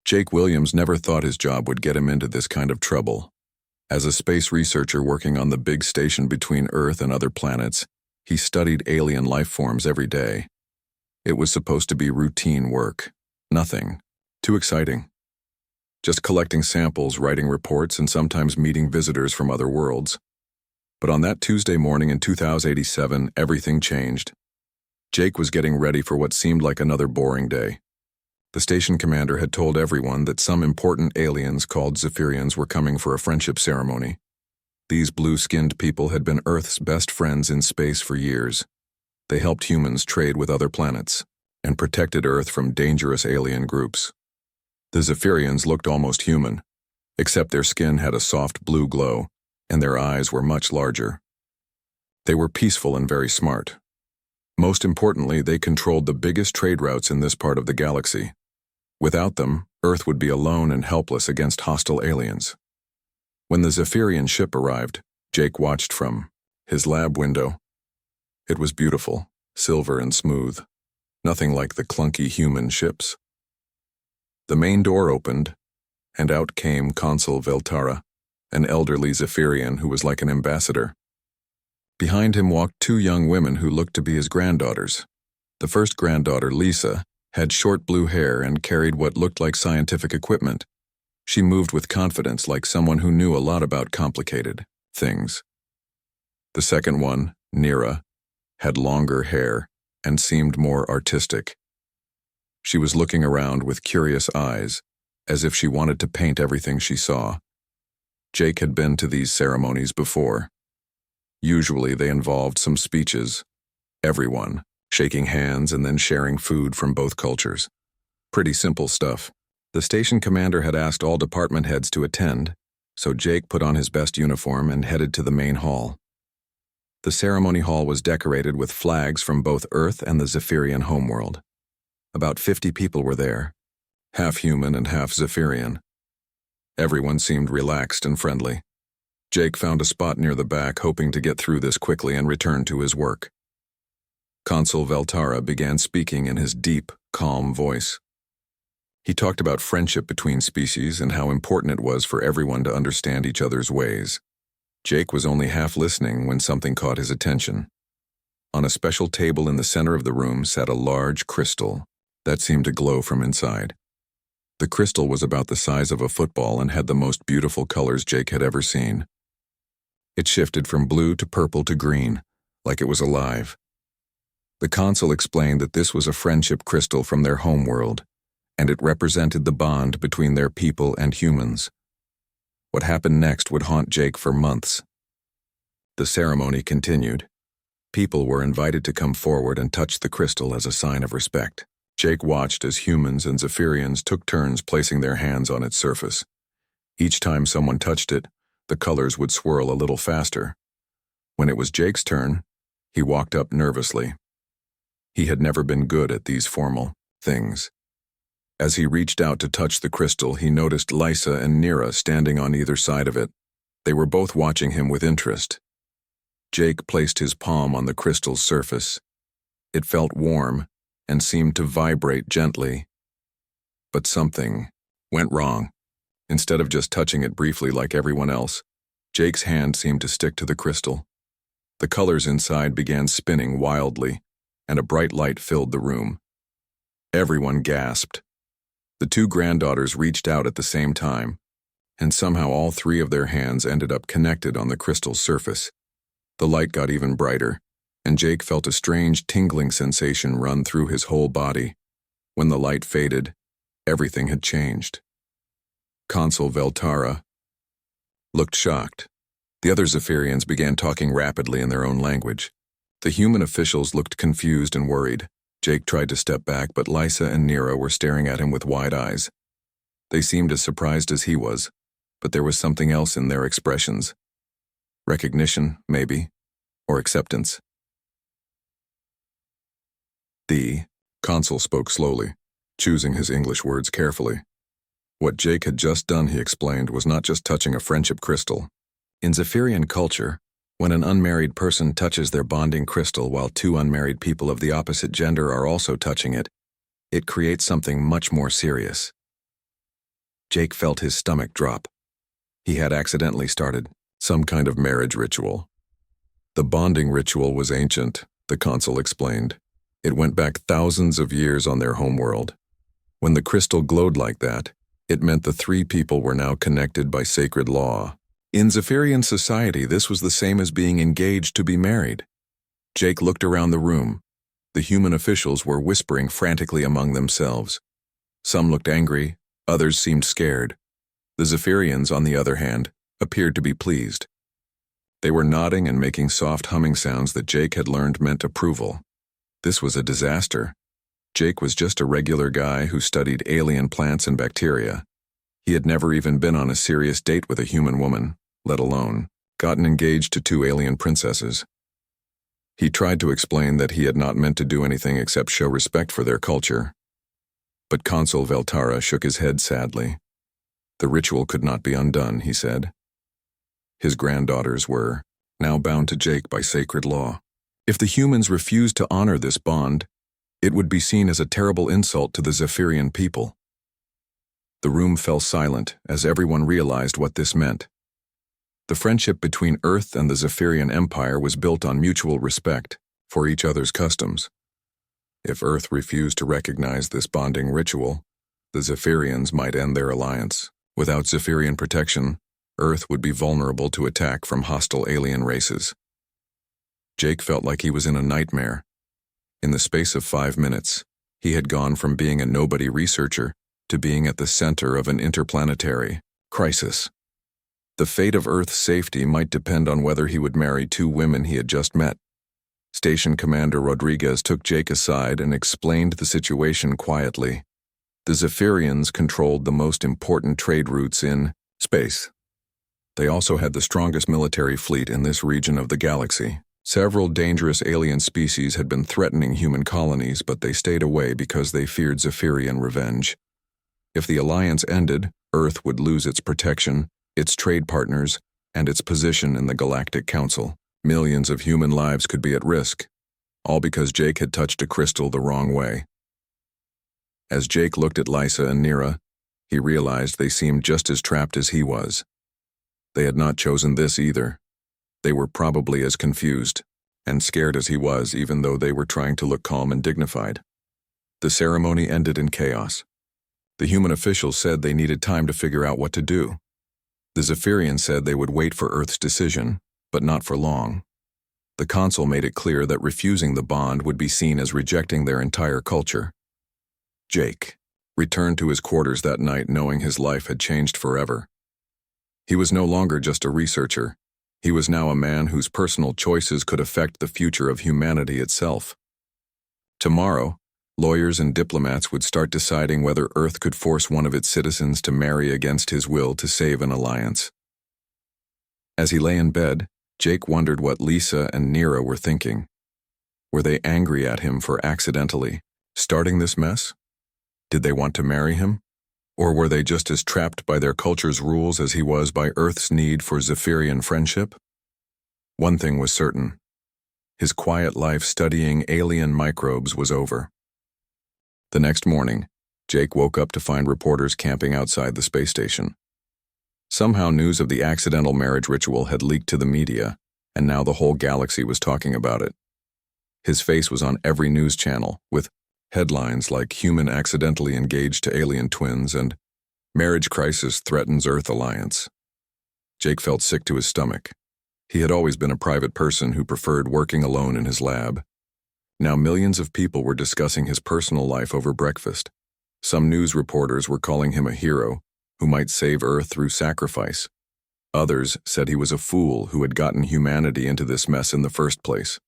Jake Williams never thought his job would get him into this kind of trouble. As a space researcher working on the big station between Earth and other planets, he studied alien life forms every day. It was supposed to be routine work. Nothing too exciting. Just collecting samples, writing reports, and sometimes meeting visitors from other worlds. But on that Tuesday morning in 2087, everything changed. Jake was getting ready for what seemed like another boring day. The station commander had told everyone that some important aliens called Zephyrians were coming for a friendship ceremony. These blue-skinned people had been Earth's best friends in space for years. They helped humans trade with other planets and protected Earth from dangerous alien groups. The Zephyrians looked almost human, except their skin had a soft blue glow, and their eyes were much larger. They were peaceful and very smart. Most importantly, they controlled the biggest trade routes in this part of the galaxy. Without them, Earth would be alone and helpless against hostile aliens. When the Zephyrian ship arrived, Jake watched from his lab window. It was beautiful, silver and smooth, nothing like the clunky human ships. The main door opened, and out came Consul Veltara, an elderly Zephyrian who was like an ambassador. Behind him walked two young women who looked to be his granddaughters. The first granddaughter, Lisa, had short blue hair and carried what looked like scientific equipment. She moved with confidence like someone who knew a lot about complicated things. The second one, Nira, had longer hair and seemed more artistic. She was looking around with curious eyes, as if she wanted to paint everything she saw. Jake had been to these ceremonies before. Usually they involved some speeches, everyone shaking hands and then sharing food from both cultures. Pretty simple stuff. The station commander had asked all department heads to attend, so Jake put on his best uniform and headed to the main hall. The ceremony hall was decorated with flags from both Earth and the Zephyrian homeworld. About 50 people were there, half human and half Zephyrian. Everyone seemed relaxed and friendly. Jake found a spot near the back, hoping to get through this quickly and return to his work. Consul Veltara began speaking in his deep, calm voice. He talked about friendship between species and how important it was for everyone to understand each other's ways. Jake was only half listening when something caught his attention. On a special table in the center of the room sat a large crystal that seemed to glow from inside. The crystal was about the size of a football and had the most beautiful colors Jake had ever seen. It shifted from blue to purple to green, like it was alive. The consul explained that this was a friendship crystal from their homeworld, and it represented the bond between their people and humans. What happened next would haunt Jake for months. The ceremony continued. People were invited to come forward and touch the crystal as a sign of respect. Jake watched as humans and Zephyrians took turns placing their hands on its surface. Each time someone touched it, the colors would swirl a little faster. When it was Jake's turn, he walked up nervously. He had never been good at these formal things. As he reached out to touch the crystal, he noticed Lisa and Nira standing on either side of it. They were both watching him with interest. Jake placed his palm on the crystal's surface. It felt warm and seemed to vibrate gently. But something went wrong. Instead of just touching it briefly like everyone else, Jake's hand seemed to stick to the crystal. The colors inside began spinning wildly, and a bright light filled the room. Everyone gasped. The two granddaughters reached out at the same time, and somehow all three of their hands ended up connected on the crystal's surface. The light got even brighter, and Jake felt a strange tingling sensation run through his whole body. When the light faded, everything had changed. Consul Veltara looked shocked. The other Zephyrians began talking rapidly in their own language. The human officials looked confused and worried. Jake tried to step back, but Lisa and Nira were staring at him with wide eyes. They seemed as surprised as he was, but there was something else in their expressions. Recognition, maybe, or acceptance. The consul spoke slowly, choosing his English words carefully. What Jake had just done, he explained, was not just touching a friendship crystal. In Zephyrian culture, when an unmarried person touches their bonding crystal while two unmarried people of the opposite gender are also touching it, it creates something much more serious. Jake felt his stomach drop. He had accidentally started some kind of marriage ritual. The bonding ritual was ancient, the consul explained. It went back thousands of years on their homeworld. When the crystal glowed like that, it meant the three people were now connected by sacred law. In Zephyrian society, this was the same as being engaged to be married. Jake looked around the room. The human officials were whispering frantically among themselves. Some looked angry, others seemed scared. The Zephyrians, on the other hand, appeared to be pleased. They were nodding and making soft humming sounds that Jake had learned meant approval. This was a disaster. Jake was just a regular guy who studied alien plants and bacteria. He had never even been on a serious date with a human woman, let alone gotten engaged to two alien princesses. He tried to explain that he had not meant to do anything except show respect for their culture. But Consul Veltara shook his head sadly. The ritual could not be undone, he said. His granddaughters were now bound to Jake by sacred law. If the humans refused to honor this bond, it would be seen as a terrible insult to the Zephyrian people. The room fell silent as everyone realized what this meant. The friendship between Earth and the Zephyrian Empire was built on mutual respect for each other's customs. If Earth refused to recognize this bonding ritual, the Zephyrians might end their alliance. Without Zephyrian protection, Earth would be vulnerable to attack from hostile alien races. Jake felt like he was in a nightmare. In the space of 5 minutes, he had gone from being a nobody researcher to being at the center of an interplanetary crisis. The fate of Earth's safety might depend on whether he would marry two women he had just met. Station Commander Rodriguez took Jake aside and explained the situation quietly. The Zephyrians controlled the most important trade routes in space. They also had the strongest military fleet in this region of the galaxy. Several dangerous alien species had been threatening human colonies, but they stayed away because they feared Zephyrian revenge. If the alliance ended, Earth would lose its protection, its trade partners, and its position in the Galactic Council. Millions of human lives could be at risk, all because Jake had touched a crystal the wrong way. As Jake looked at Lysa and Nira, he realized they seemed just as trapped as he was. They had not chosen this either. They were probably as confused and scared as he was, even though they were trying to look calm and dignified. The ceremony ended in chaos. The human officials said they needed time to figure out what to do. The Zephyrians said they would wait for Earth's decision, but not for long. The consul made it clear that refusing the bond would be seen as rejecting their entire culture. Jake returned to his quarters that night knowing his life had changed forever. He was no longer just a researcher. He was now a man whose personal choices could affect the future of humanity itself. Tomorrow, lawyers and diplomats would start deciding whether Earth could force one of its citizens to marry against his will to save an alliance. As he lay in bed, Jake wondered what Lisa and Nira were thinking. Were they angry at him for accidentally starting this mess? Did they want to marry him? Or were they just as trapped by their culture's rules as he was by Earth's need for Zephyrian friendship? One thing was certain. His quiet life studying alien microbes was over. The next morning, Jake woke up to find reporters camping outside the space station. Somehow news of the accidental marriage ritual had leaked to the media, and now the whole galaxy was talking about it. His face was on every news channel, with headlines like "Human accidentally engaged to alien twins" and "Marriage crisis threatens Earth alliance." Jake felt sick to his stomach. He had always been a private person who preferred working alone in his lab. Now millions of people were discussing his personal life over breakfast. Some news reporters were calling him a hero who might save Earth through sacrifice. Others said he was a fool who had gotten humanity into this mess in the first place.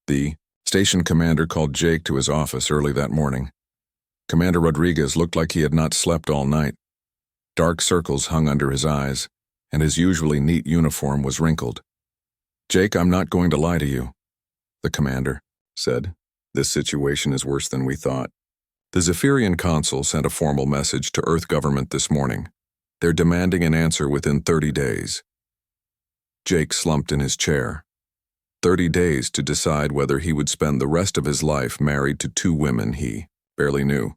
The station commander called Jake to his office early that morning. Commander Rodriguez looked like he had not slept all night. Dark circles hung under his eyes, and his usually neat uniform was wrinkled. "Jake, I'm not going to lie to you," the commander said. "This situation is worse than we thought. The Zephyrian consul sent a formal message to Earth government this morning. They're demanding an answer within 30 days. Jake slumped in his chair. 30 days to decide whether he would spend the rest of his life married to two women he barely knew.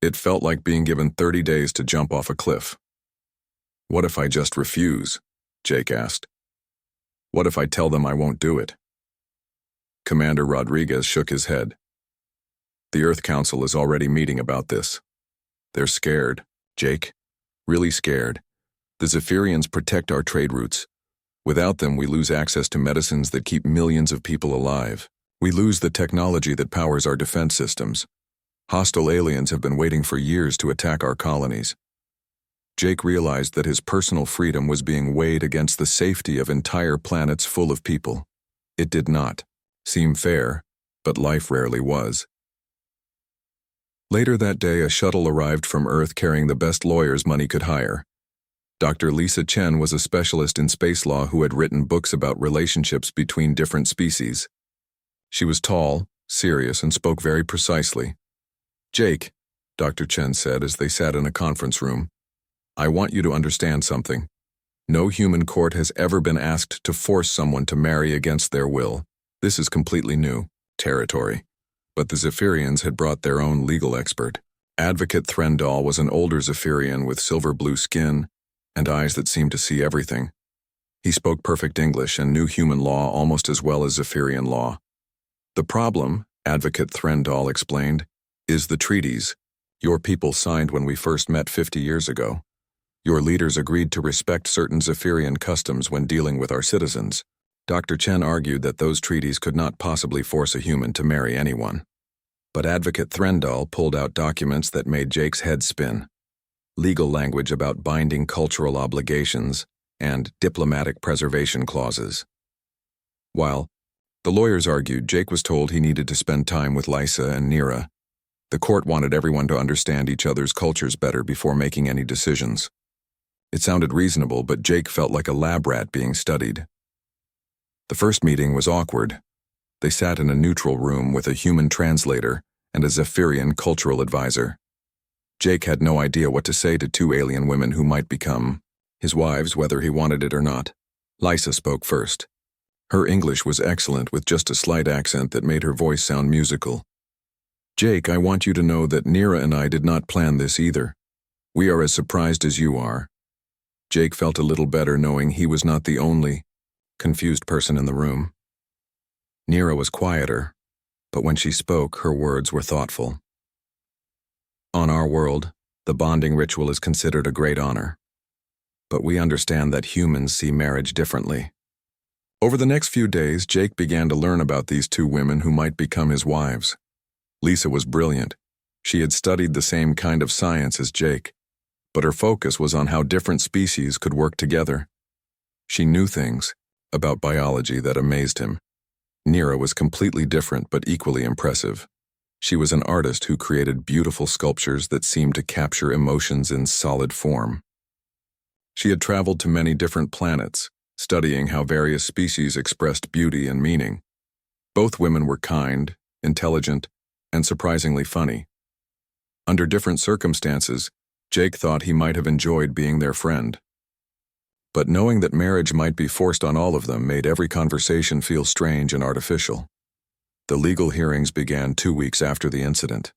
It felt like being given 30 days to jump off a cliff. "What if I just refuse?" Jake asked. "What if I tell them I won't do it?" Commander Rodriguez shook his head. "The Earth Council is already meeting about this. They're scared, Jake. Really scared. The Zephyrians protect our trade routes. Without them, we lose access to medicines that keep millions of people alive. We lose the technology that powers our defense systems. Hostile aliens have been waiting for years to attack our colonies." Jake realized that his personal freedom was being weighed against the safety of entire planets full of people. It did not seem fair, but life rarely was. Later that day, a shuttle arrived from Earth carrying the best lawyers money could hire. Dr. Lisa Chen was a specialist in space law who had written books about relationships between different species. She was tall, serious, and spoke very precisely. "Jake," Dr. Chen said as they sat in a conference room, "I want you to understand something. No human court has ever been asked to force someone to marry against their will. This is completely new territory." But the Zephyrians had brought their own legal expert. Advocate Threndal was an older Zephyrian with silver-blue skin and eyes that seemed to see everything. He spoke perfect English and knew human law almost as well as Zephyrian law. "The problem," Advocate Threndal explained, "is the treaties your people signed when we first met 50 years ago. Your leaders agreed to respect certain Zephyrian customs when dealing with our citizens." Dr. Chen argued that those treaties could not possibly force a human to marry anyone. But Advocate Threndal pulled out documents that made Jake's head spin. Legal language about binding cultural obligations and diplomatic preservation clauses. While the lawyers argued, Jake was told he needed to spend time with Lysa and Nira. The court wanted everyone to understand each other's cultures better before making any decisions. It sounded reasonable, but Jake felt like a lab rat being studied. The first meeting was awkward. They sat in a neutral room with a human translator and a Zephyrian cultural advisor. Jake had no idea what to say to two alien women who might become his wives, whether he wanted it or not. Lysa spoke first. Her English was excellent, with just a slight accent that made her voice sound musical. "Jake, I want you to know that Nira and I did not plan this either. We are as surprised as you are." Jake felt a little better knowing he was not the only confused person in the room. Nira was quieter, but when she spoke, her words were thoughtful. "On our world, the bonding ritual is considered a great honor. But we understand that humans see marriage differently." Over the next few days, Jake began to learn about these two women who might become his wives. Lisa was brilliant. She had studied the same kind of science as Jake, but her focus was on how different species could work together. She knew things about biology that amazed him. Nira was completely different but equally impressive. She was an artist who created beautiful sculptures that seemed to capture emotions in solid form. She had traveled to many different planets, studying how various species expressed beauty and meaning. Both women were kind, intelligent, and surprisingly funny. Under different circumstances, Jake thought he might have enjoyed being their friend. But knowing that marriage might be forced on all of them made every conversation feel strange and artificial. The legal hearings began 2 weeks after the incident.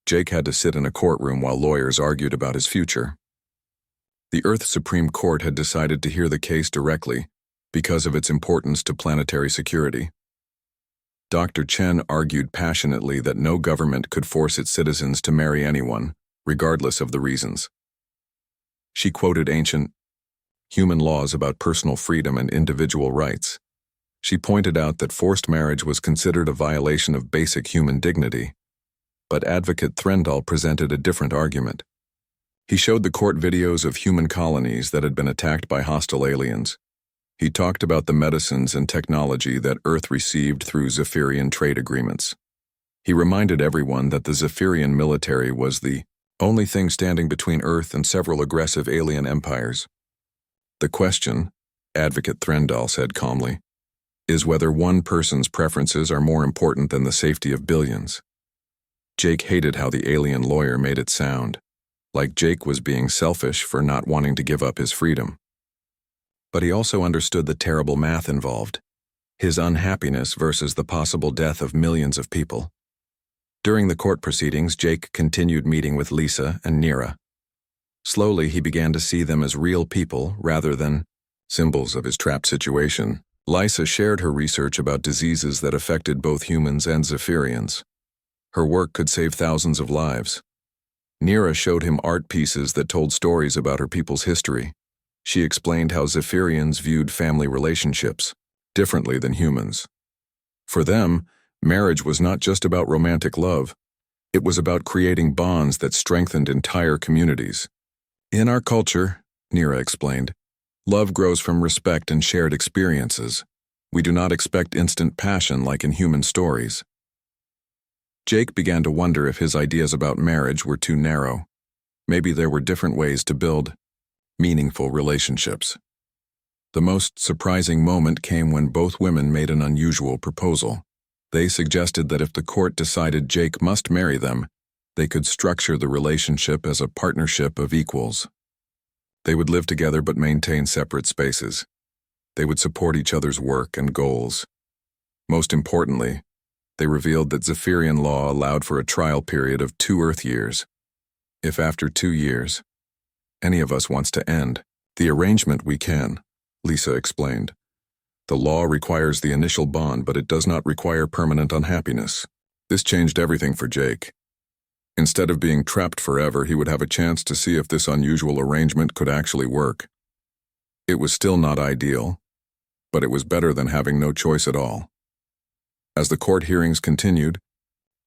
Jake had to sit in a courtroom while lawyers argued about his future. The Earth Supreme Court had decided to hear the case directly because of its importance to planetary security. Dr. Chen argued passionately that no government could force its citizens to marry anyone, regardless of the reasons. She quoted ancient human laws about personal freedom and individual rights. She pointed out that forced marriage was considered a violation of basic human dignity. But Advocate Threndal presented a different argument. He showed the court videos of human colonies that had been attacked by hostile aliens. He talked about the medicines and technology that Earth received through Zephyrian trade agreements. He reminded everyone that the Zephyrian military was the only thing standing between Earth and several aggressive alien empires. "The question," Advocate Threndal said calmly, "is whether one person's preferences are more important than the safety of billions." Jake hated how the alien lawyer made it sound, like Jake was being selfish for not wanting to give up his freedom. But he also understood the terrible math involved, his unhappiness versus the possible death of millions of people. During the court proceedings, Jake continued meeting with Lisa and Nira. Slowly, he began to see them as real people rather than symbols of his trapped situation. Lisa shared her research about diseases that affected both humans and Zephyrians. Her work could save thousands of lives. Nira showed him art pieces that told stories about her people's history. She explained how Zephyrians viewed family relationships differently than humans. For them, marriage was not just about romantic love. It was about creating bonds that strengthened entire communities. In our culture, Nira explained, love grows from respect and shared experiences. We do not expect instant passion like in human stories. Jake began to wonder if his ideas about marriage were too narrow. Maybe there were different ways to build meaningful relationships. The most surprising moment came when both women made an unusual proposal. They suggested that if the court decided Jake must marry them, they could structure the relationship as a partnership of equals. They would live together but maintain separate spaces. They would support each other's work and goals. Most importantly, they revealed that Zephyrian law allowed for a trial period of 2 Earth years. If after 2 years, any of us wants to end the arrangement, we can, Lisa explained. The law requires the initial bond, but it does not require permanent unhappiness. This changed everything for Jake. Instead of being trapped forever, he would have a chance to see if this unusual arrangement could actually work. It was still not ideal, but it was better than having no choice at all. As the court hearings continued,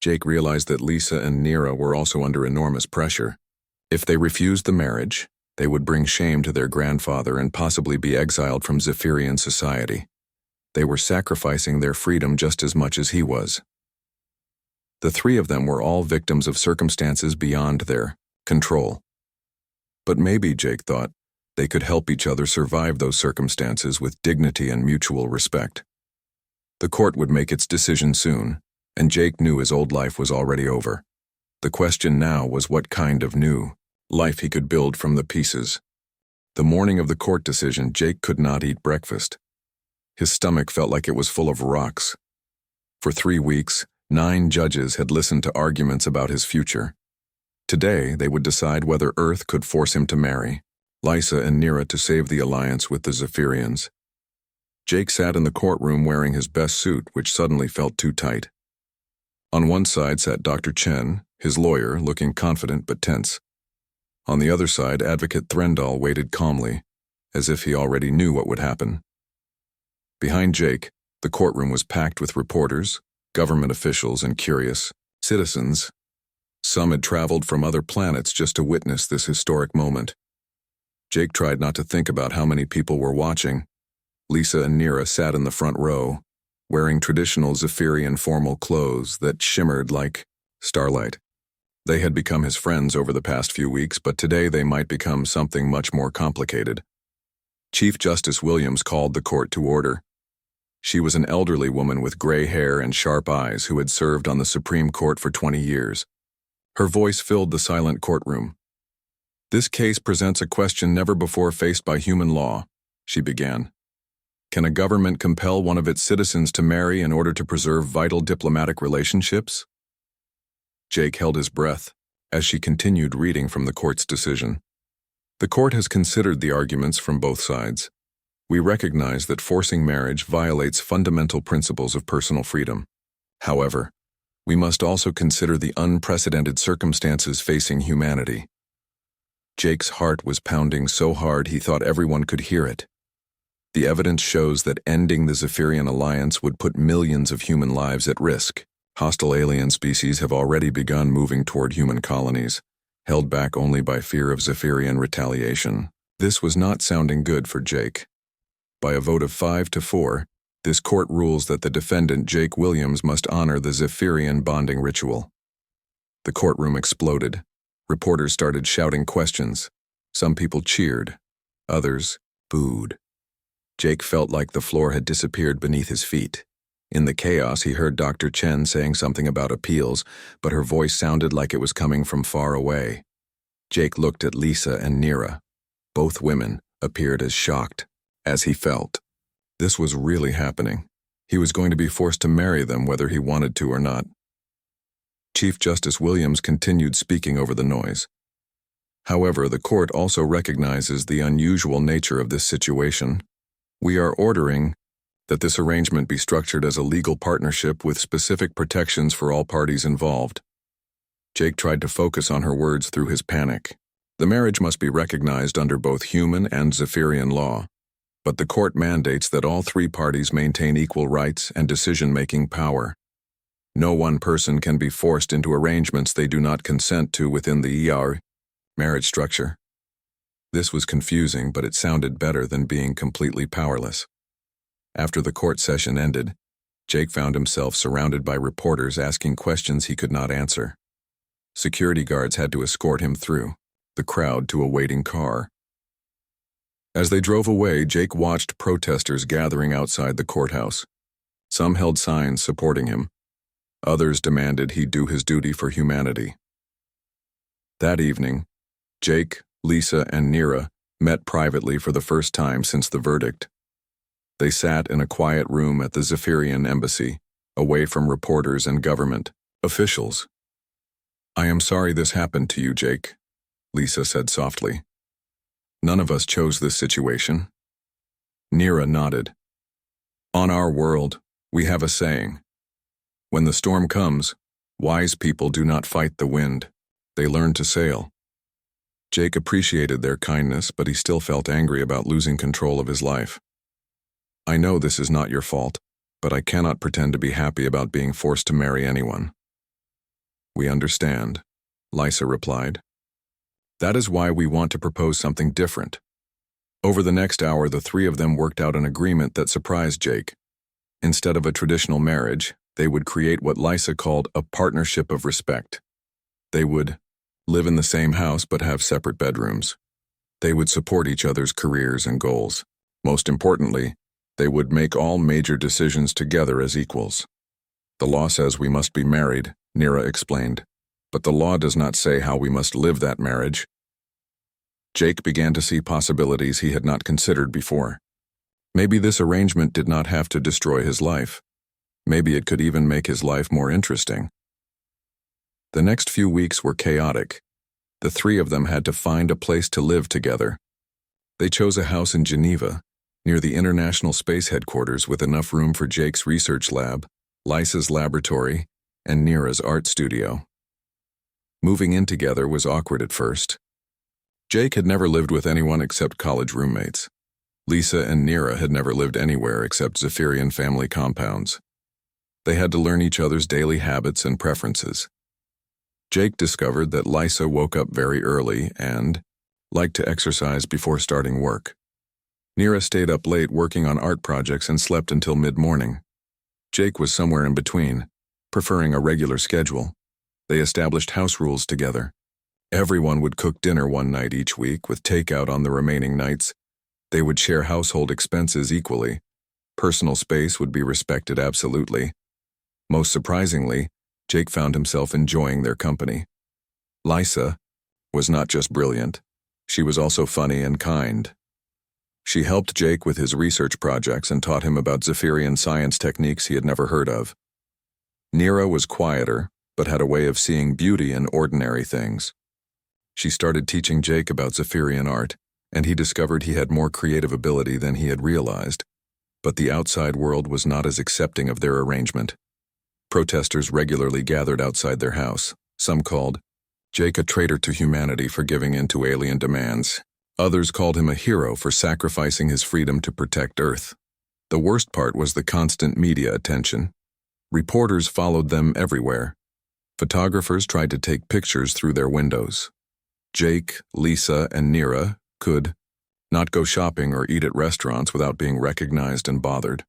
Jake realized that Lisa and Nira were also under enormous pressure. If they refused the marriage, they would bring shame to their grandfather and possibly be exiled from Zephyrian society. They were sacrificing their freedom just as much as he was. The 3 of them were all victims of circumstances beyond their control. But maybe, Jake thought, they could help each other survive those circumstances with dignity and mutual respect. The court would make its decision soon, and Jake knew his old life was already over. The question now was what kind of new life he could build from the pieces. The morning of the court decision, Jake could not eat breakfast. His stomach felt like it was full of rocks. For 3 weeks, 9 judges had listened to arguments about his future. Today, they would decide whether Earth could force him to marry Lisa and Nira to save the alliance with the Zephyrians. Jake sat in the courtroom wearing his best suit, which suddenly felt too tight. On one side sat Dr. Chen, his lawyer, looking confident but tense. On the other side, Advocate Threndall waited calmly, as if he already knew what would happen. Behind Jake, the courtroom was packed with reporters, government officials, and curious citizens. Some had traveled from other planets just to witness this historic moment. Jake tried not to think about how many people were watching. Lisa and Nira sat in the front row, wearing traditional Zephyrian formal clothes that shimmered like starlight. They had become his friends over the past few weeks, but today they might become something much more complicated. Chief Justice Williams called the court to order. She was an elderly woman with gray hair and sharp eyes who had served on the Supreme Court for 20 years. Her voice filled the silent courtroom. "This case presents a question never before faced by human law," she began. "Can a government compel one of its citizens to marry in order to preserve vital diplomatic relationships?" Jake held his breath as she continued reading from the court's decision. "The court has considered the arguments from both sides. We recognize that forcing marriage violates fundamental principles of personal freedom. However, we must also consider the unprecedented circumstances facing humanity." Jake's heart was pounding so hard he thought everyone could hear it. The evidence shows that ending the Zephyrian alliance would put millions of human lives at risk. Hostile alien species have already begun moving toward human colonies, held back only by fear of Zephyrian retaliation. This was not sounding good for Jake. By a vote of 5-4, this court rules that the defendant, Jake Williams, must honor the Zephyrian bonding ritual. The courtroom exploded. Reporters started shouting questions. Some people cheered. Others booed. Jake felt like the floor had disappeared beneath his feet. In the chaos, he heard Dr. Chen saying something about appeals, but her voice sounded like it was coming from far away. Jake looked at Lisa and Nira. Both women appeared as shocked as he felt. This was really happening. He was going to be forced to marry them whether he wanted to or not. Chief Justice Williams continued speaking over the noise. However, the court also recognizes the unusual nature of this situation. We are ordering that this arrangement be structured as a legal partnership with specific protections for all parties involved. Jake tried to focus on her words through his panic. The marriage must be recognized under both human and Zephyrian law, but the court mandates that all three parties maintain equal rights and decision-making power. No one person can be forced into arrangements they do not consent to within the marriage structure. This was confusing, but it sounded better than being completely powerless. After the court session ended, Jake found himself surrounded by reporters asking questions he could not answer. Security guards had to escort him through the crowd to a waiting car. As they drove away, Jake watched protesters gathering outside the courthouse. Some held signs supporting him. Others demanded he do his duty for humanity. That evening, Jake, Lisa, and Nira met privately for the first time since the verdict. They sat in a quiet room at the Zephyrian embassy, away from reporters and government officials. "I am sorry this happened to you, Jake," Lisa said softly. "None of us chose this situation." Nira nodded. "On our world, we have a saying. When the storm comes, wise people do not fight the wind. They learn to sail." Jake appreciated their kindness, but he still felt angry about losing control of his life. "I know this is not your fault, but I cannot pretend to be happy about being forced to marry anyone." "We understand," Lisa replied. "That is why we want to propose something different." Over the next hour, the three of them worked out an agreement that surprised Jake. Instead of a traditional marriage, they would create what Lisa called a partnership of respect. They would live in the same house but have separate bedrooms. They would support each other's careers and goals. Most importantly, they would make all major decisions together as equals. "The law says we must be married," Nira explained, "but the law does not say how we must live that marriage." Jake began to see possibilities he had not considered before. Maybe this arrangement did not have to destroy his life. Maybe it could even make his life more interesting. The next few weeks were chaotic. The three of them had to find a place to live together. They chose a house in Geneva, near the International Space Headquarters, with enough room for Jake's research lab, Lisa's laboratory, and Nira's art studio. Moving in together was awkward at first. Jake had never lived with anyone except college roommates. Lisa and Nira had never lived anywhere except Zephyrian family compounds. They had to learn each other's daily habits and preferences. Jake discovered that Lisa woke up very early and liked to exercise before starting work. Nira stayed up late working on art projects and slept until mid-morning. Jake was somewhere in between, preferring a regular schedule. They established house rules together. Everyone would cook dinner one night each week, with takeout on the remaining nights. They would share household expenses equally. Personal space would be respected absolutely. Most surprisingly, Jake found himself enjoying their company. Lisa was not just brilliant, she was also funny and kind. She helped Jake with his research projects and taught him about Zephyrian science techniques he had never heard of. Nira was quieter, but had a way of seeing beauty in ordinary things. She started teaching Jake about Zephyrian art, and he discovered he had more creative ability than he had realized. But the outside world was not as accepting of their arrangement. Protesters regularly gathered outside their house. Some called Jake a traitor to humanity for giving in to alien demands. Others called him a hero for sacrificing his freedom to protect Earth. The worst part was the constant media attention. Reporters followed them everywhere. Photographers tried to take pictures through their windows. Jake, Lisa, and Nira could not go shopping or eat at restaurants without being recognized and bothered.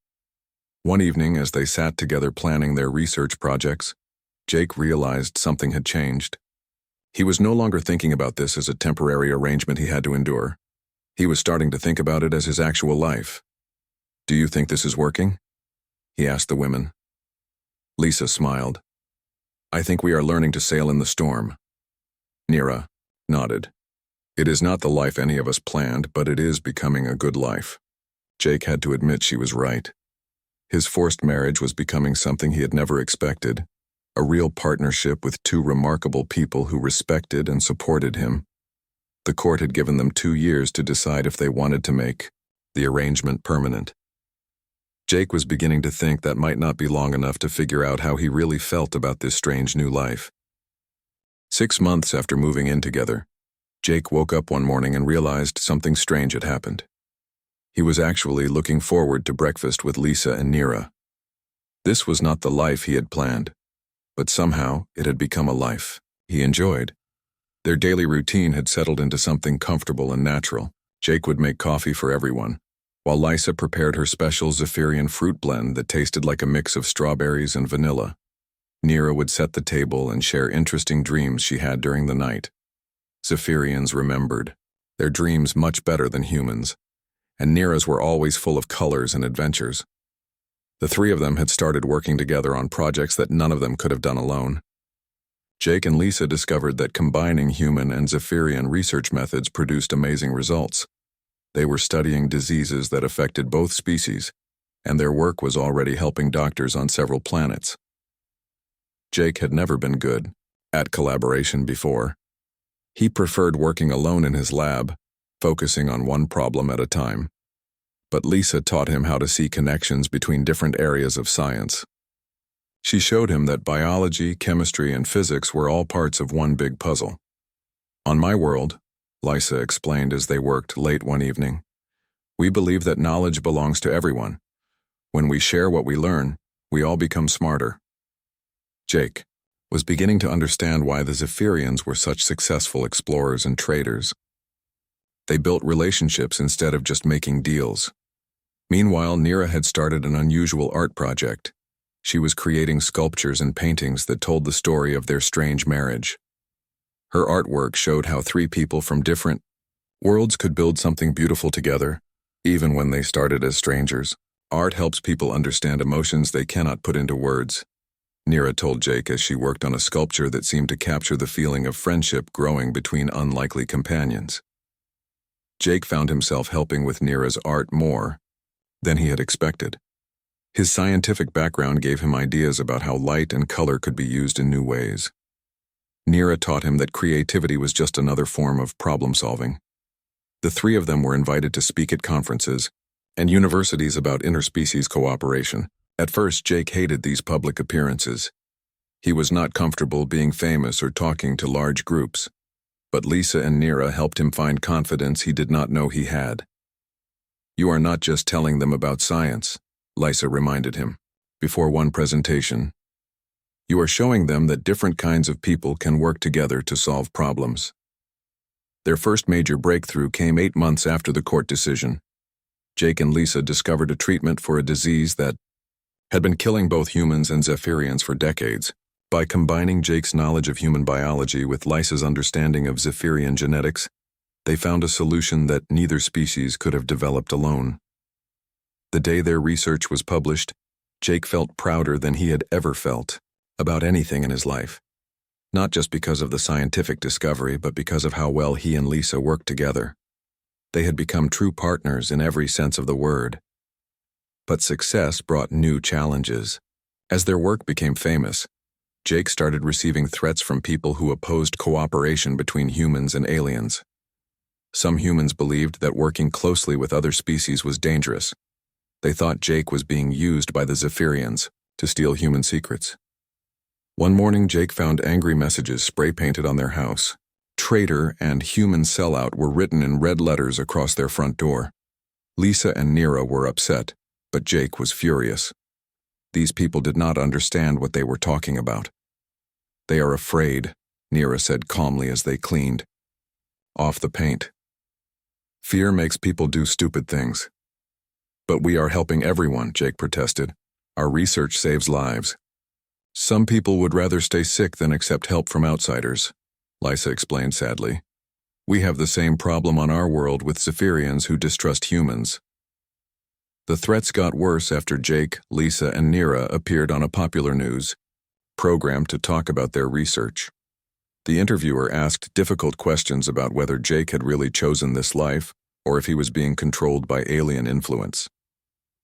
One evening, as they sat together planning their research projects, Jake realized something had changed. He was no longer thinking about this as a temporary arrangement he had to endure. He was starting to think about it as his actual life. "Do you think this is working?" he asked the women. Lisa smiled. "I think we are learning to sail in the storm." Nira nodded. "It is not the life any of us planned, but it is becoming a good life." Jake had to admit she was right. His forced marriage was becoming something he had never expected. a real partnership with two remarkable people who respected and supported him. The court had given them 2 years to decide if they wanted to make the arrangement permanent. Jake was beginning to think that might not be long enough to figure out how he really felt about this strange new life. 6 months after moving in together, Jake woke up one morning and realized something strange had happened. He was actually looking forward to breakfast with Lisa and Nira. This was not the life he had planned, but somehow it had become a life he enjoyed. Their daily routine had settled into something comfortable and natural. Jake would make coffee for everyone, while Lisa prepared her special Zephyrian fruit blend that tasted like a mix of strawberries and vanilla. Nira would set the table and share interesting dreams she had during the night. Zephyrians remembered their dreams much better than humans, and Nira's were always full of colors and adventures. The three of them had started working together on projects that none of them could have done alone. Jake and Lisa discovered that combining human and Zephyrian research methods produced amazing results. They were studying diseases that affected both species, and their work was already helping doctors on several planets. Jake had never been good at collaboration before. He preferred working alone in his lab, focusing on one problem at a time. But Lisa taught him how to see connections between different areas of science. She showed him that biology, chemistry, and physics were all parts of one big puzzle. On my world, Lisa explained as they worked late one evening, we believe that knowledge belongs to everyone. When we share what we learn, we all become smarter. Jake was beginning to understand why the Zephyrians were such successful explorers and traders. They built relationships instead of just making deals. Meanwhile, Nira had started an unusual art project. She was creating sculptures and paintings that told the story of their strange marriage. Her artwork showed how three people from different worlds could build something beautiful together, even when they started as strangers. Art helps people understand emotions they cannot put into words. Nira told Jake as she worked on a sculpture that seemed to capture the feeling of friendship growing between unlikely companions. Jake found himself helping with Nira's art more than he had expected. His scientific background gave him ideas about how light and color could be used in new ways. Nira taught him that creativity was just another form of problem-solving. The three of them were invited to speak at conferences and universities about interspecies cooperation. At first, Jake hated these public appearances. He was not comfortable being famous or talking to large groups, but Lisa and Nira helped him find confidence he did not know he had. You are not just telling them about science, Lisa reminded him, before one presentation. You are showing them that different kinds of people can work together to solve problems. Their first major breakthrough came 8 months after the court decision. Jake and Lisa discovered a treatment for a disease that had been killing both humans and Zephyrians for decades. By combining Jake's knowledge of human biology with Lisa's understanding of Zephyrian genetics, they found a solution that neither species could have developed alone. The day their research was published, Jake felt prouder than he had ever felt about anything in his life. Not just because of the scientific discovery, but because of how well he and Lisa worked together. They had become true partners in every sense of the word. But success brought new challenges. As their work became famous, Jake started receiving threats from people who opposed cooperation between humans and aliens. Some humans believed that working closely with other species was dangerous. They thought Jake was being used by the Zephyrians to steal human secrets. One morning, Jake found angry messages spray-painted on their house. Traitor and human sellout were written in red letters across their front door. Lisa and Nira were upset, but Jake was furious. These people did not understand what they were talking about. They are afraid, Nira said calmly as they cleaned off the paint. Fear makes people do stupid things. But we are helping everyone, Jake protested. Our research saves lives. Some people would rather stay sick than accept help from outsiders, Lisa explained sadly. We have the same problem on our world with Zephyrians who distrust humans. The threats got worse after Jake, Lisa, and Nira appeared on a popular news program to talk about their research. The interviewer asked difficult questions about whether Jake had really chosen this life or if he was being controlled by alien influence.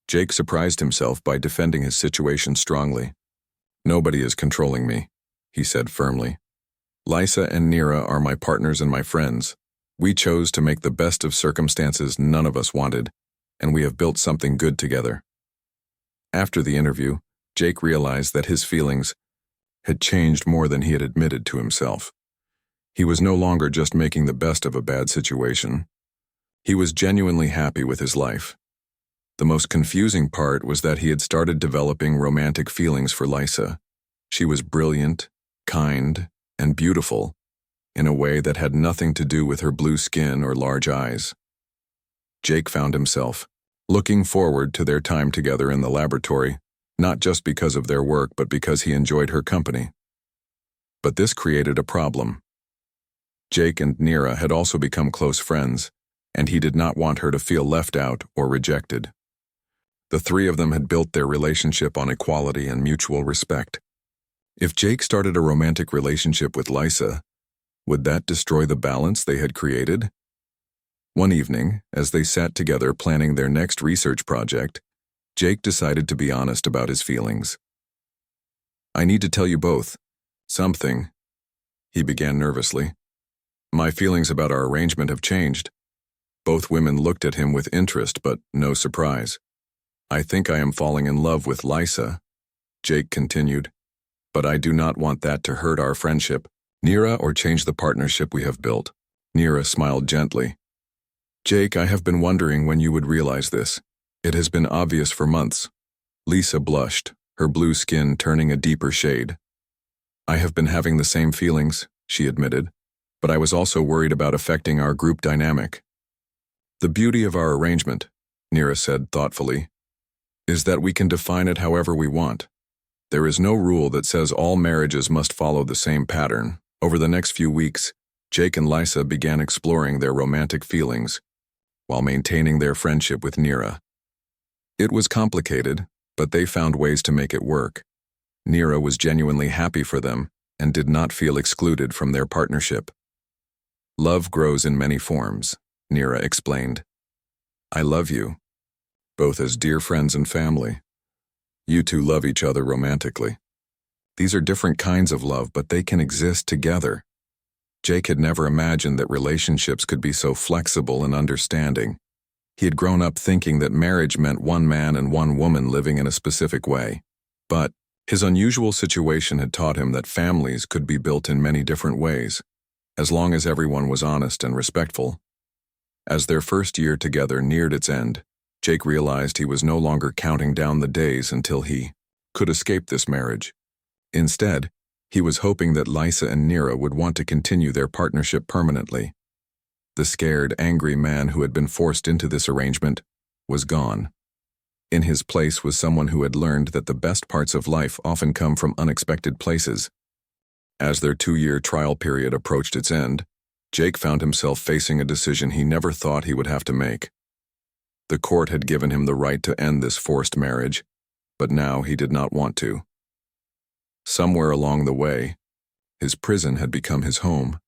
Jake surprised himself by defending his situation strongly. Nobody is controlling me, he said firmly. Lysa and Nira are my partners and my friends. We chose to make the best of circumstances none of us wanted, and we have built something good together. After the interview, Jake realized that his feelings had changed more than he had admitted to himself. He was no longer just making the best of a bad situation. He was genuinely happy with his life. The most confusing part was that he had started developing romantic feelings for Lysa. She was brilliant, kind, and beautiful, in a way that had nothing to do with her blue skin or large eyes. Jake found himself looking forward to their time together in the laboratory, not just because of their work but because he enjoyed her company. But this created a problem. Jake and Nira had also become close friends, and he did not want her to feel left out or rejected. The three of them had built their relationship on equality and mutual respect. If Jake started a romantic relationship with Lysa, would that destroy the balance they had created? One evening, as they sat together planning their next research project, Jake decided to be honest about his feelings. "I need to tell you both something," he began nervously. "My feelings about our arrangement have changed." Both women looked at him with interest but no surprise. "I think I am falling in love with Lysa," Jake continued, "but I do not want that to hurt our friendship, Nira, or change the partnership we have built." Nira smiled gently. "Jake, I have been wondering when you would realize this. It has been obvious for months." Lisa blushed, her blue skin turning a deeper shade. "I have been having the same feelings," she admitted, "but I was also worried about affecting our group dynamic." "The beauty of our arrangement," Nira said thoughtfully, "is that we can define it however we want. There is no rule that says all marriages must follow the same pattern." Over the next few weeks, Jake and Lysa began exploring their romantic feelings while maintaining their friendship with Nira. It was complicated, but they found ways to make it work. Nira was genuinely happy for them and did not feel excluded from their partnership. "Love grows in many forms," Nira explained. "I love you, both as dear friends and family. You two love each other romantically. These are different kinds of love, but they can exist together." Jake had never imagined that relationships could be so flexible and understanding. He had grown up thinking that marriage meant one man and one woman living in a specific way. But his unusual situation had taught him that families could be built in many different ways, as long as everyone was honest and respectful. As their first year together neared its end, Jake realized he was no longer counting down the days until he could escape this marriage. Instead, he was hoping that Lysa and Nira would want to continue their partnership permanently. The scared, angry man who had been forced into this arrangement was gone. In his place was someone who had learned that the best parts of life often come from unexpected places. As their 2-year trial period approached its end, Jake found himself facing a decision he never thought he would have to make. The court had given him the right to end this forced marriage, but now he did not want to. Somewhere along the way, his prison had become his home.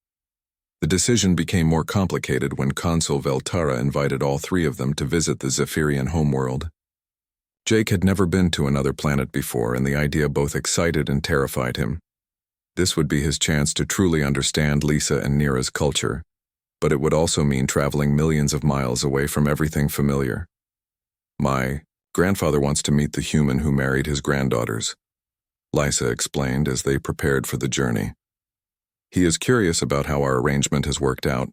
The decision became more complicated when Consul Veltara invited all three of them to visit the Zephyrian homeworld. Jake had never been to another planet before, and the idea both excited and terrified him. This would be his chance to truly understand Lysa and Nira's culture, but it would also mean traveling millions of miles away from everything familiar. "My grandfather wants to meet the human who married his granddaughters," Lysa explained as they prepared for the journey. "He is curious about how our arrangement has worked out."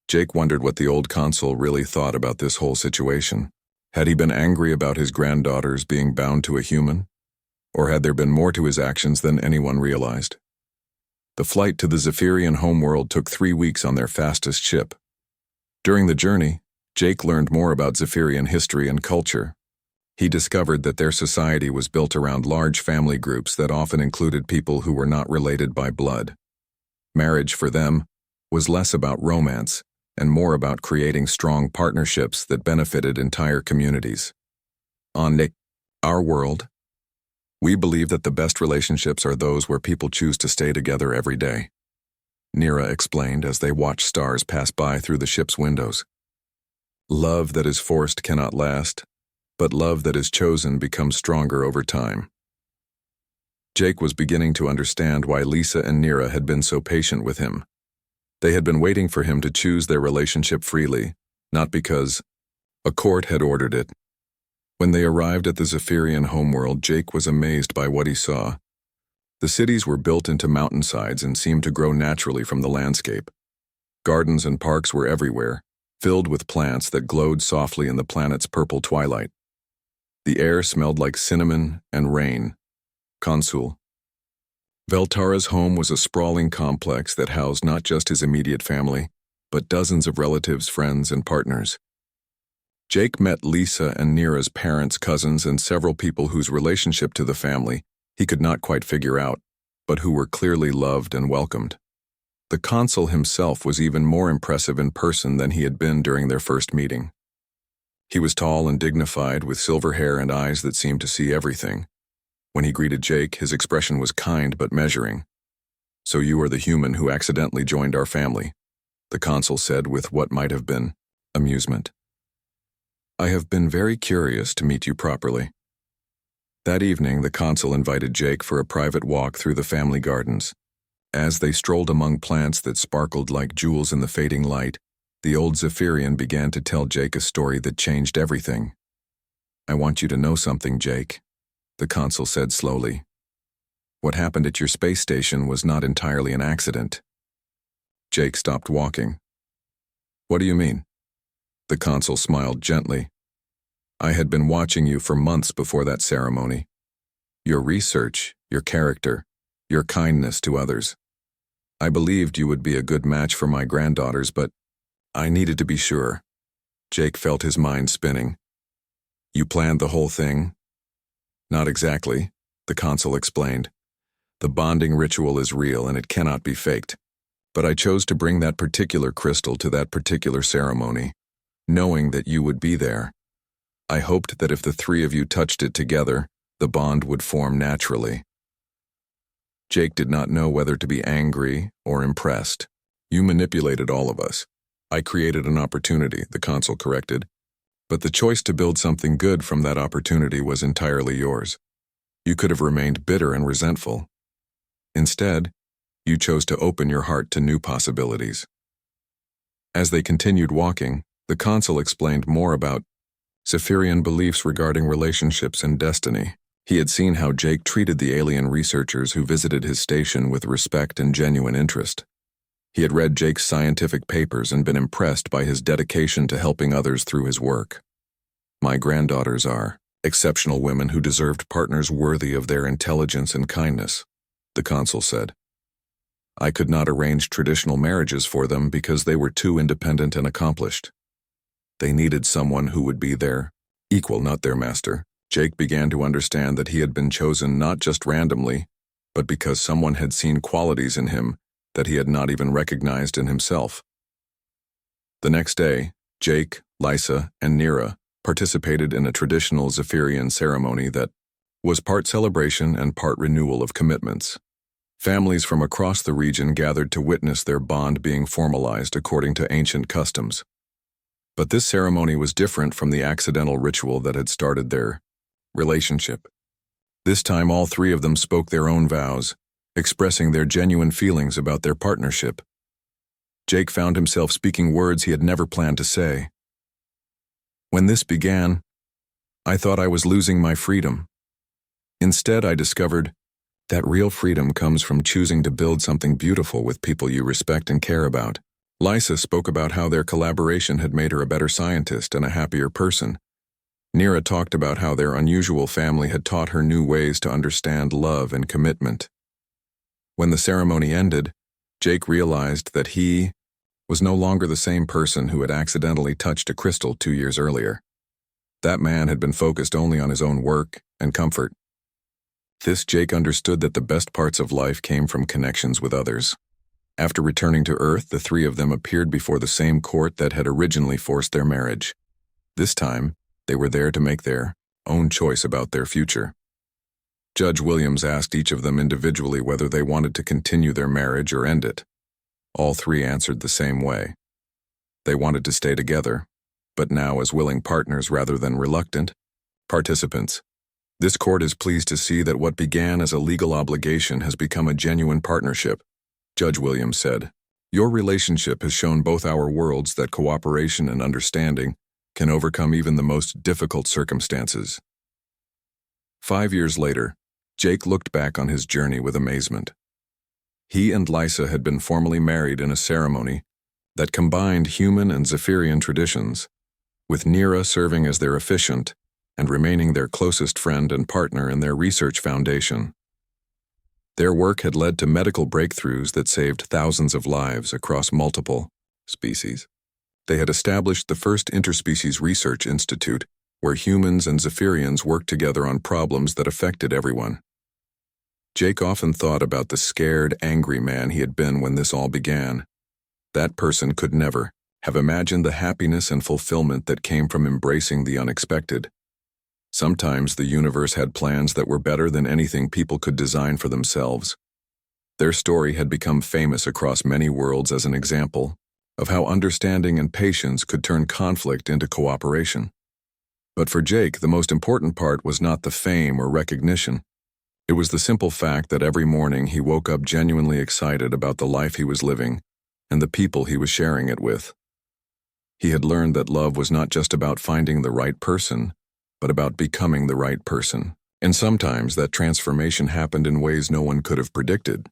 Jake wondered what the old consul really thought about this whole situation. Had he been angry about his granddaughters being bound to a human? Or had there been more to his actions than anyone realized? The flight to the Zephyrian homeworld took 3 weeks on their fastest ship. During the journey, Jake learned more about Zephyrian history and culture. He discovered that their society was built around large family groups that often included people who were not related by blood. Marriage for them was less about romance and more about creating strong partnerships that benefited entire communities. On our world, we believe that the best relationships are those where people choose to stay together every day, Nira explained as they watched stars pass by through the ship's windows. "Love that is forced cannot last, but love that is chosen becomes stronger over time." Jake was beginning to understand why Lisa and Nira had been so patient with him. They had been waiting for him to choose their relationship freely, not because a court had ordered it. When they arrived at the Zephyrian homeworld, Jake was amazed by what he saw. The cities were built into mountainsides and seemed to grow naturally from the landscape. Gardens and parks were everywhere, filled with plants that glowed softly in the planet's purple twilight. The air smelled like cinnamon and rain. Consul. Veltara's home was a sprawling complex that housed not just his immediate family, but dozens of relatives, friends, and partners. Jake met Lisa and Nira's parents, cousins, and several people whose relationship to the family he could not quite figure out, but who were clearly loved and welcomed. The consul himself was even more impressive in person than he had been during their first meeting. He was tall and dignified, with silver hair and eyes that seemed to see everything. When he greeted Jake, his expression was kind but measuring. "So you are the human who accidentally joined our family," the consul said with what might have been amusement. "I have been very curious to meet you properly." That evening, the consul invited Jake for a private walk through the family gardens. As they strolled among plants that sparkled like jewels in the fading light, the old Zephyrian began to tell Jake a story that changed everything. "I want you to know something, Jake," the consul said slowly. "What happened at your space station was not entirely an accident." Jake stopped walking. "What do you mean?" The consul smiled gently. "I had been watching you for months before that ceremony. Your research, your character, your kindness to others. I believed you would be a good match for my granddaughters, but I needed to be sure." Jake felt his mind spinning. "You planned the whole thing?" "Not exactly," the consul explained. "The bonding ritual is real and it cannot be faked. But I chose to bring that particular crystal to that particular ceremony, knowing that you would be there. I hoped that if the three of you touched it together, the bond would form naturally." Jake did not know whether to be angry or impressed. "You manipulated all of us. I created an opportunity," the consul corrected. "But the choice to build something good from that opportunity was entirely yours. You could have remained bitter and resentful. Instead, you chose to open your heart to new possibilities." As they continued walking, the consul explained more about Zephyrian beliefs regarding relationships and destiny. He had seen how Jake treated the alien researchers who visited his station with respect and genuine interest. He had read Jake's scientific papers and been impressed by his dedication to helping others through his work. "My granddaughters are exceptional women who deserved partners worthy of their intelligence and kindness," the consul said. "I could not arrange traditional marriages for them because they were too independent and accomplished. They needed someone who would be their equal, not their master." Jake began to understand that he had been chosen not just randomly, but because someone had seen qualities in him that he had not even recognized in himself. The next day, Jake, Lisa, and Nira participated in a traditional Zephyrian ceremony that was part celebration and part renewal of commitments. Families from across the region gathered to witness their bond being formalized according to ancient customs. But this ceremony was different from the accidental ritual that had started their relationship. This time, all three of them spoke their own vows, expressing their genuine feelings about their partnership. Jake found himself speaking words he had never planned to say. "When this began, I thought I was losing my freedom. Instead, I discovered that real freedom comes from choosing to build something beautiful with people you respect and care about." Lisa spoke about how their collaboration had made her a better scientist and a happier person. Nira talked about how their unusual family had taught her new ways to understand love and commitment. When the ceremony ended, Jake realized that he was no longer the same person who had accidentally touched a crystal 2 years earlier. That man had been focused only on his own work and comfort. This Jake understood that the best parts of life came from connections with others. After returning to Earth, the three of them appeared before the same court that had originally forced their marriage. This time, they were there to make their own choice about their future. Judge Williams asked each of them individually whether they wanted to continue their marriage or end it. All three answered the same way. They wanted to stay together, but now as willing partners rather than reluctant participants. This court is pleased to see that what began as a legal obligation has become a genuine partnership, Judge Williams said. Your relationship has shown both our worlds that cooperation and understanding can overcome even the most difficult circumstances. 5 years later, Jake looked back on his journey with amazement. He and Lysa had been formally married in a ceremony that combined human and Zephyrian traditions, with Nira serving as their officiant and remaining their closest friend and partner in their research foundation. Their work had led to medical breakthroughs that saved thousands of lives across multiple species. They had established the first interspecies research institute where humans and Zephyrians worked together on problems that affected everyone. Jake often thought about the scared, angry man he had been when this all began. That person could never have imagined the happiness and fulfillment that came from embracing the unexpected. Sometimes the universe had plans that were better than anything people could design for themselves. Their story had become famous across many worlds as an example of how understanding and patience could turn conflict into cooperation. But for Jake, the most important part was not the fame or recognition. It was the simple fact that every morning he woke up genuinely excited about the life he was living and the people he was sharing it with. He had learned that love was not just about finding the right person, but about becoming the right person. And sometimes that transformation happened in ways no one could have predicted.